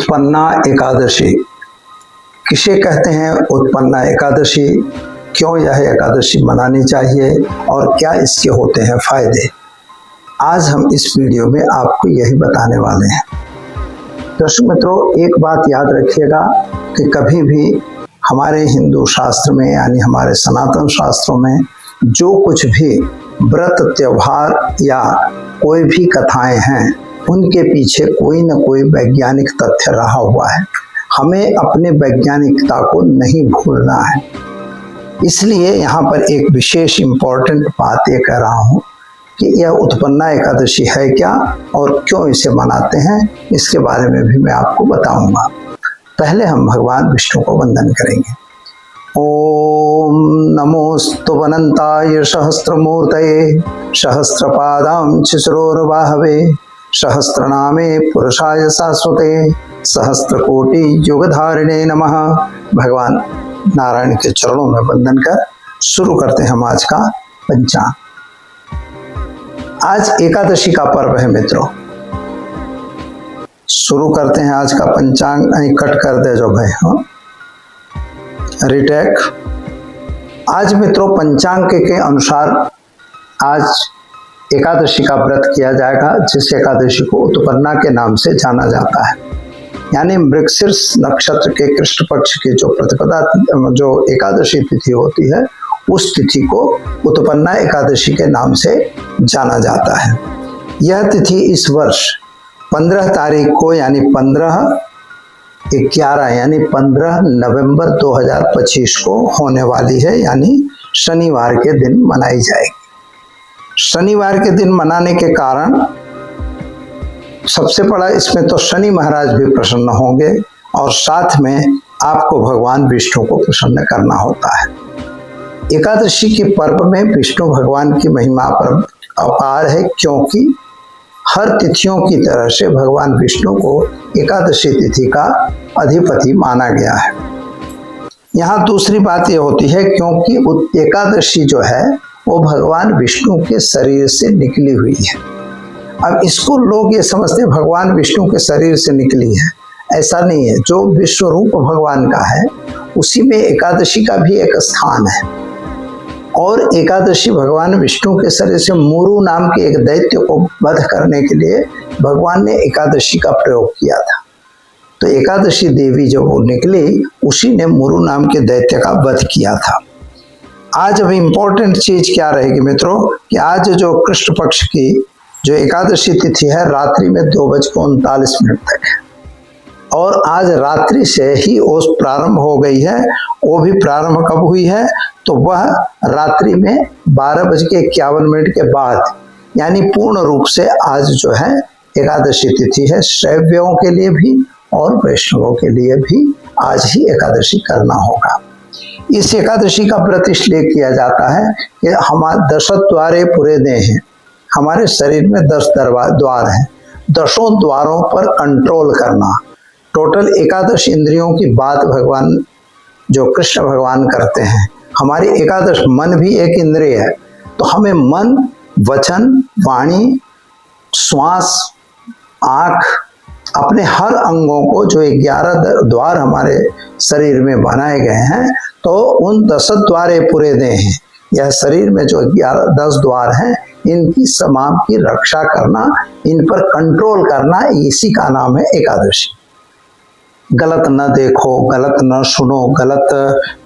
उत्पन्ना एकादशी किसे कहते हैं? उत्पन्ना एकादशी, क्यों यह एकादशी मनानी चाहिए और क्या इसके होते हैं फायदे, आज हम इस वीडियो में आपको यही बताने वाले हैं। दर्शक मित्रों, एक बात याद रखिएगा कि कभी भी हमारे हिंदू शास्त्र में यानी हमारे सनातन शास्त्रों में जो कुछ भी व्रत त्योहार या कोई भी कथाएं हैं, उनके पीछे कोई न कोई वैज्ञानिक तथ्य रहा हुआ है। हमें अपने वैज्ञानिकता को नहीं भूलना है। इसलिए यहाँ पर एक विशेष इम्पोर्टेंट बात ये कह रहा हूँ कि यह उत्पन्ना एकादशी है क्या और क्यों इसे मनाते हैं, इसके बारे में भी मैं आपको बताऊंगा। पहले हम भगवान विष्णु को वंदन करेंगे। ओम नमोस्तु अनंताय सहस्त्रमूर्तये सहस्त्रपादां चित्रोर्बाहवे सहस्त्रनामे पुरुषाय शाश्वते सहस्त्रकोटि युगधारिणे नमः। भगवान नारायण के चरणों में वंदन कर शुरू करते हैं हम आज का पंचांग। आज एकादशी का पर्व है मित्रों। शुरू करते हैं आज का पंचांग। कट कर दे जो भाई, हाँ रिटेक। आज मित्रों पंचांग के अनुसार आज एकादशी का व्रत किया जाएगा, जिस एकादशी को उत्पन्ना के नाम से जाना जाता है। यानी मृगशीर्ष नक्षत्र के कृष्ण पक्ष की जो प्रतिपदा जो एकादशी तिथि होती है, उस तिथि को उत्पन्ना एकादशी के नाम से जाना जाता है। यह तिथि इस वर्ष 15 तारीख को यानी 15/11 यानी 15 नवंबर 2025 को होने वाली है, यानी शनिवार के दिन मनाई जाएगी। शनिवार के दिन मनाने के कारण सबसे बड़ा इसमें तो शनि महाराज भी प्रसन्न होंगे और साथ में आपको भगवान विष्णु को प्रसन्न करना होता है। एकादशी के पर्व में विष्णु भगवान की महिमा पर अपार है, क्योंकि हर तिथियों की तरह से भगवान विष्णु को एकादशी तिथि का अधिपति माना गया है। यहाँ दूसरी बात यह होती है क्योंकि एकादशी जो है वो भगवान विष्णु के शरीर से निकली हुई है। अब इसको लोग ये समझते हैं भगवान विष्णु के शरीर से निकली है, ऐसा नहीं है। जो विश्व रूप भगवान का है उसी में एकादशी का भी एक स्थान है। और एकादशी भगवान विष्णु के शरीर से मुरु नाम के एक दैत्य को वध करने के लिए भगवान ने एकादशी का प्रयोग किया था। तो एकादशी देवी जो वो निकली, उसी ने मुरु नाम के दैत्य का वध किया था। आज अब इम्पोर्टेंट चीज क्या रहेगी मित्रों कि आज जो कृष्ण पक्ष की जो एकादशी तिथि है रात्रि में 2:39 तक है। और आज रात्रि से ही ओस प्रारंभ हो गई है। वो भी प्रारंभ कब हुई है? तो वह रात्रि में 12:51 के बाद, यानी पूर्ण रूप से आज जो है एकादशी तिथि है। शैवियों के लिए भी और वैष्णवों के लिए भी आज ही एकादशी करना होगा। इस एकादशी का व्रत इसलिए किया जाता है कि हमारे 10 द्वारे पूरे दे हैं। हमारे शरीर में 10 द्वार हैं। 10 द्वारों पर कंट्रोल करना, टोटल 11 इंद्रियों की बात भगवान जो कृष्ण भगवान करते हैं। हमारी 11 मन भी एक इंद्रिय है, तो हमें मन, वचन, वाणी, श्वास, आँख, अपने हर अंगों को जो 11 द्वार हमारे शरीर में बनाए गए हैं, तो उन 10 द्वारे पूरे दे हैं। यह शरीर में जो 10 द्वार हैं, इनकी समाप्त की रक्षा करना, इन पर कंट्रोल करना, इसी का नाम है एकादशी। गलत न देखो, गलत न सुनो, गलत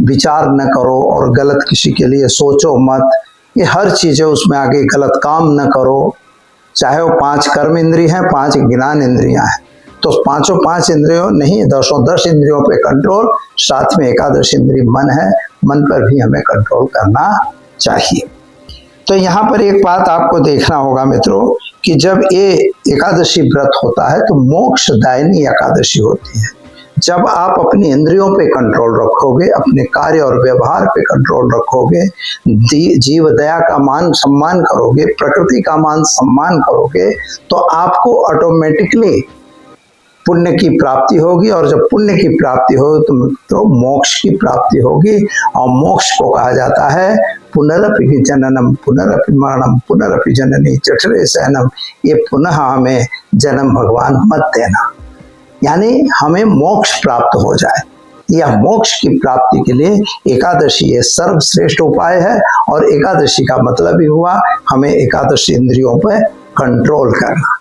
विचार न करो और गलत किसी के लिए सोचो मत। ये हर चीजें उसमें आगे, गलत काम न करो। चाहे वो 5 कर्म इंद्रिय हैं, 5 ज्ञान इंद्रियां हैं, तो 5 इंद्रियों नहीं, 10 इंद्रियों पे कंट्रोल। साथ में 11 इंद्रिय मन है, मन पर भी हमें कंट्रोल करना चाहिए। तो यहाँ पर एक बात आपको देखना होगा मित्रों कि जब ये एकादशी व्रत होता है तो मोक्षदायिनी एकादशी होती है। जब आप अपनी इंद्रियों पे कंट्रोल रखोगे, अपने कार्य और व्यवहार पे कंट्रोल रखोगे, जीव दया का मान सम्मान करोगे, प्रकृति का मान सम्मान करोगे, तो आपको ऑटोमेटिकली पुण्य की प्राप्ति होगी। और जब पुण्य की प्राप्ति होगी तो मोक्ष की प्राप्ति होगी। और मोक्ष को कहा जाता है पुनरपि जननम पुनरपि मरणम पुनरपि जननी जठरे शयनम। ये पुनः हमें जन्म भगवान मत देना। यानी हमें मोक्ष प्राप्त हो जाए। यह मोक्ष की प्राप्ति के लिए एकादशी ये सर्वश्रेष्ठ उपाय है। और एकादशी का मतलब ही हुआ हमें एकादश इंद्रियों पर कंट्रोल करना।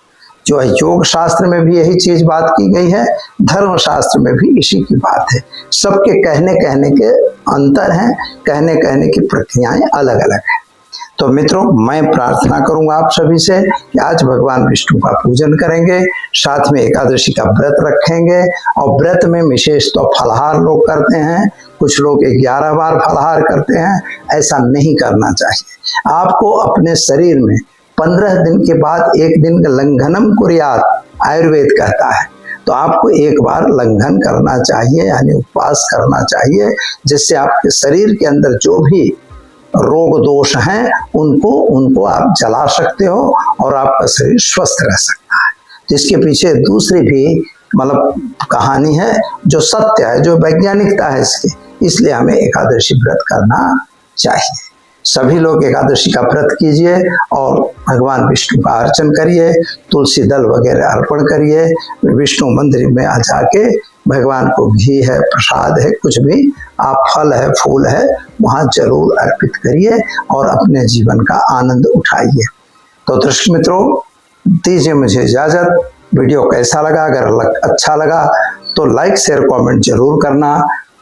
जो है योग शास्त्र में भी यही चीज बात की गई है, धर्म शास्त्र में भी इसी की बात है। सबके कहने के अंतर हैं, कहने की प्रक्रियाएं अलग अलग हैं। तो मित्रों, मैं प्रार्थना करूंगा आप सभी से कि आज भगवान विष्णु का पूजन करेंगे, साथ में एकादशी का व्रत रखेंगे। और व्रत में विशेष तो फलाहार लोग करते हैं, कुछ लोग 11 बार फलाहार करते हैं। ऐसा नहीं करना चाहिए। आपको अपने शरीर में 15 दिन के बाद एक दिन का लंघनम कुर्यात आयुर्वेद कहता है। तो आपको एक बार लंघन करना चाहिए, यानी उपवास करना चाहिए, जिससे आपके शरीर के अंदर जो भी रोग दोष हैं उनको आप जला सकते हो और आपका शरीर स्वस्थ रह सकता है। जिसके पीछे दूसरी भी मतलब कहानी है जो सत्य है, जो वैज्ञानिकता है इसकी। इसलिए हमें एकादशी व्रत करना चाहिए। सभी लोग एकादशी का व्रत कीजिए और भगवान विष्णु का अर्चन करिए, तुलसी दल वगैरह अर्पण करिए, विष्णु मंदिर में आ जाके भगवान को घी है, प्रसाद है, कुछ भी आप फल है, फूल है, वहां जरूर अर्पित करिए और अपने जीवन का आनंद उठाइए। तो दर्शक मित्रों, दीजिए मुझे इजाजत। वीडियो कैसा लगा? अगर अच्छा लगा तो लाइक शेयर कमेंट जरूर करना।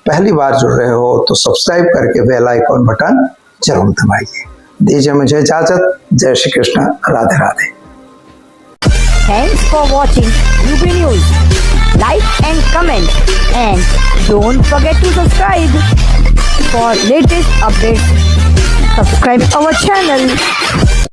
पहली बार जुड़ रहे हो तो सब्सक्राइब करके बेल आइकॉन बटन जरूर दबाइए। दीजिए मुझे इजाजत। जय Shri Krishna, Radhe Radhe. Thanks for watching UP News. Like and comment, and don't forget to subscribe for latest updates. Subscribe our channel.